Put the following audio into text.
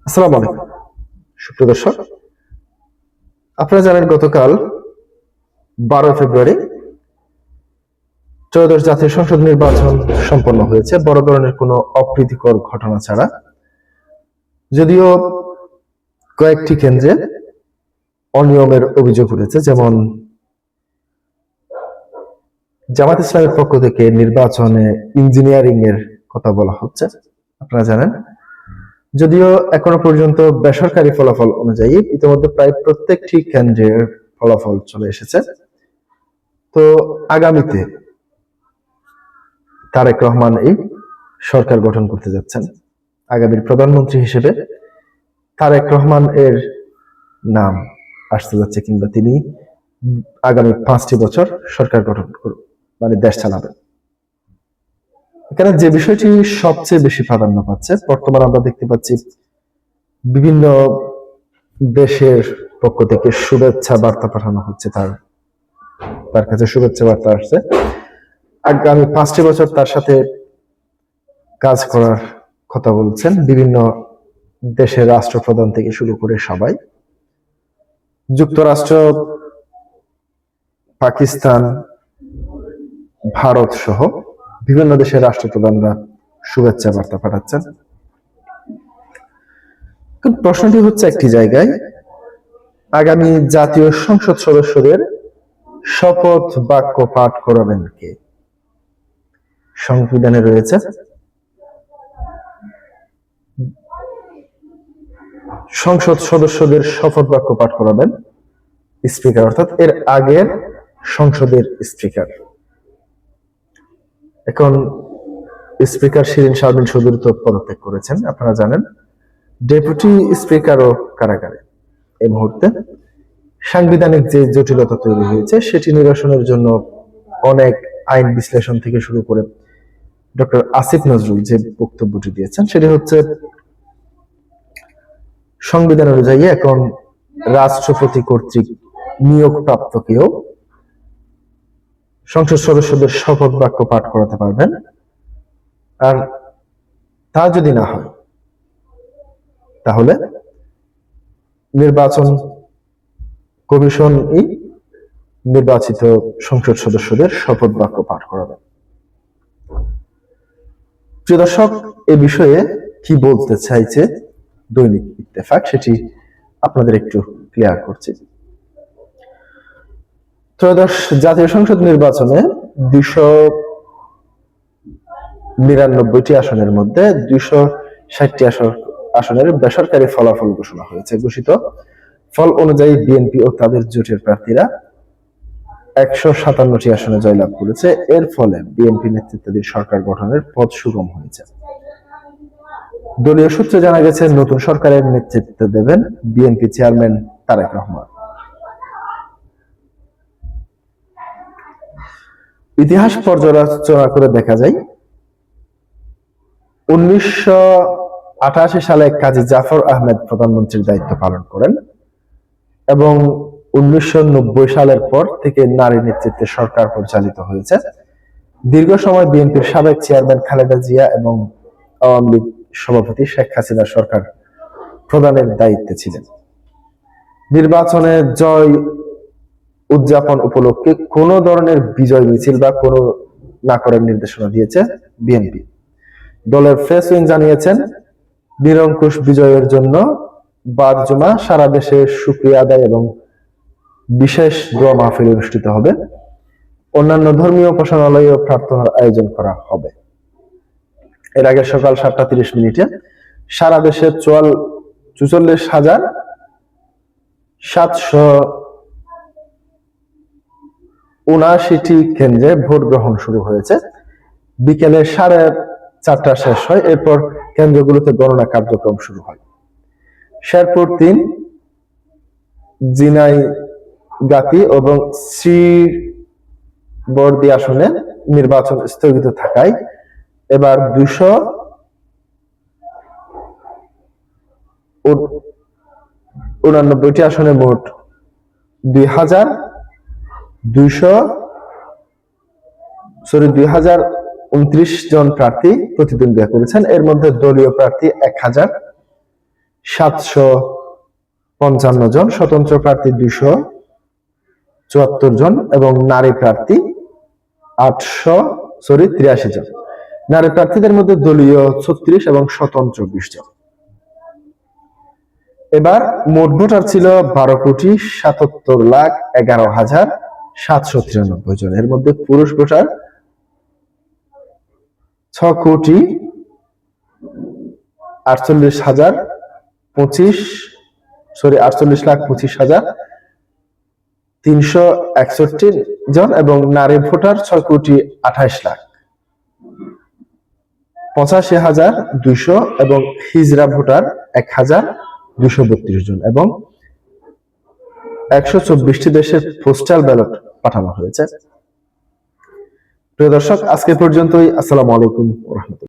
আসসালামু আলাইকুম সুপ্রিয় দর্শক, আপনারা জানেন গতকাল 12 ফেব্রুয়ারি ত্রয়োদশ জাতীয় সংসদ নির্বাচন সম্পন্ন হয়েছে বড় ধরনের কোনো অপ্রীতিকর ঘটনা ছাড়া। যদিও কয়েকটি কেন্দ্রে অনিয়মের অভিযোগ উঠেছে, যেমন জামাত ইসলামের পক্ষ থেকে নির্বাচনে ইঞ্জিনিয়ারিং এর কথা বলা হচ্ছে, আপনারা জানেন। যদিও এখনো পর্যন্ত বেসরকারি ফলাফল অনুযায়ী ইতিমধ্যে প্রায় প্রত্যেকটি কেন্দ্রের ফলাফল চলে এসেছে। তো আগামীতে তারেক রহমান এই সরকার গঠন করতে যাচ্ছেন। আগামীর প্রধানমন্ত্রী হিসেবে তারেক রহমান এর নাম আসতে যাচ্ছে, কিংবা তিনি আগামী 5টি বছর সরকার গঠন করবেন, মানে দেশ চালাবেন। এখানে যে বিষয়টি সবচেয়ে বেশি প্রাধান্য পাচ্ছে, বর্তমানে আমরা দেখতে পাচ্ছি বিভিন্ন দেশের পক্ষ থেকে শুভেচ্ছা বার্তা পাঠানো হচ্ছে, তার কাছে শুভেচ্ছা বার্তা আসছে। আগামী 5টি বছর তার সাথে কাজ করার কথা বলছেন বিভিন্ন দেশের রাষ্ট্রপ্রধান থেকে শুরু করে সবাই। যুক্তরাষ্ট্র, পাকিস্তান, ভারত সহ বিভিন্ন দেশের রাষ্ট্রপ্রধানরা শুভেচ্ছা বার্তা পাঠাচ্ছেন। প্রশ্নটি হচ্ছে একটি জায়গায়, আগামী জাতীয় সংসদ সদস্যদের শপথ বাক্য পাঠ করাবেন কে? সংবিধানে রয়েছে সংসদ সদস্যদের শপথ বাক্য পাঠ করাবেন স্পিকার, অর্থাৎ এর আগের সংসদের স্পিকার। এখন স্পিকার শিরিন শারমিন চৌধুরী তো পদত্যাগ করেছেন, আপনারা জানেন। ডেপুটি স্পিকারও কারাগারে। এই মুহূর্তে সাংবিধানিক যে জটিলতা তৈরি হয়েছে সেটি নিরসনের জন্য অনেক আইন বিশ্লেষণ থেকে শুরু করে ডক্টর আসিফ নজরুল যে বক্তব্যটি দিয়েছেন সেটি হচ্ছে, সংবিধান অনুযায়ী এখন রাষ্ট্রপতি কর্তৃক নিয়োগপ্রাপ্তকেও সংসদ সদস্যদের শপথ বাক্য পাঠ করাতে পারবেন। আর তা যদি না হয় তাহলে নির্বাচন কমিশনই নির্বাচিত সংসদ সদস্যদের শপথ বাক্য পাঠ করাবেন। প্রিয় দর্শক, এ বিষয়ে কি বলতে চাইছে দৈনিক ইত্তেফাক সেটি আপনাদের একটু ক্লিয়ার করছি। ত্রয়োদশ জাতীয় সংসদ নির্বাচনে 299টি আসনের মধ্যে 260টি আসনের বেসরকারি ফলাফল ঘোষণা হয়েছে। ঘোষিত ফল অনুযায়ী বিএনপি ও তাদের জোটের প্রার্থীরা 157টি আসনে জয়লাভ করেছে। এর ফলে বিএনপি নেতৃত্বাধীন সরকার গঠনের পথ সুগম হয়েছে। দলীয় সূত্রে জানা গেছে, নতুন সরকারের নেতৃত্ব দেবেন বিএনপি চেয়ারম্যান তারেক রহমান। ইতিহাস পর্যালোচনা করে দেখা যায় 1988 সালে কাজী জাফর আহমেদ প্রধানমন্ত্রীর দায়িত্ব পালন করেন এবং 1990 সালের পর থেকে নারী নেতৃত্বে সরকার পরিচালিত হয়েছে। দীর্ঘ সময় বিএনপির সাবেক চেয়ারম্যান খালেদা জিয়া এবং আওয়ামী লীগ সভাপতি শেখ হাসিনা সরকার প্রধানের দায়িত্বে ছিলেন। নির্বাচনে জয় উদযাপন উপলক্ষে কোন ধরনের বিজয় মিছিল বা কোনো না করার নির্দেশনা দিয়েছে বিএনপি। দলের প্রেস উইং জানিয়েছেন, নিরঙ্কুশ বিজয়ের জন্য বাদ জুমা সারা দেশে শুকরিয়া আদায় এবং বিশেষ দোয়া মাহফিল অনুষ্ঠিত হবে। অন্যান্য ধর্মীয় উপাসনালয়েও প্রার্থনার আয়োজন করা হবে। এর আগে সকাল 7টা 30 সারা দেশে 44,779টি কেন্দ্রে ভোট গ্রহণ শুরু হয়েছে। বিকেলে 4:30 শেষ হয়। এরপর কেন্দ্রগুলোতে গণনা কার্যক্রম শুরু হয়। শেরপুর 3, ঝিনাইগাতি এবং শ্রীবরদী আসনে নির্বাচন স্থগিত থাকায় এবার 289টি আসনে মোট 2,229 জন প্রার্থী প্রতিদ্বন্দ্বিতা করেছেন। এর মধ্যে দলীয় প্রার্থী 1000, 755 জন, স্বতন্ত্র প্রার্থী 274 জন এবং নারী প্রার্থী 83 জন। নারী প্রার্থীদের মধ্যে দলীয় 36 এবং স্বতন্ত্র 20 জন। এবার মোট ভোটার ছিল 12,77,11,793 জন। এর মধ্যে পুরুষ ভোটার 48,25,361 জন এবং নারী ভোটার 6,28,85,200 এবং হিজড়া ভোটার 1,232 জন এবং 124টি দেশের পোস্টাল ব্যালট পাঠানো হয়েছে। প্রিয় দর্শক, আজকে পর্যন্তই। আসসালামু আলাইকুম ওয়া রাহমাতুল্লাহ।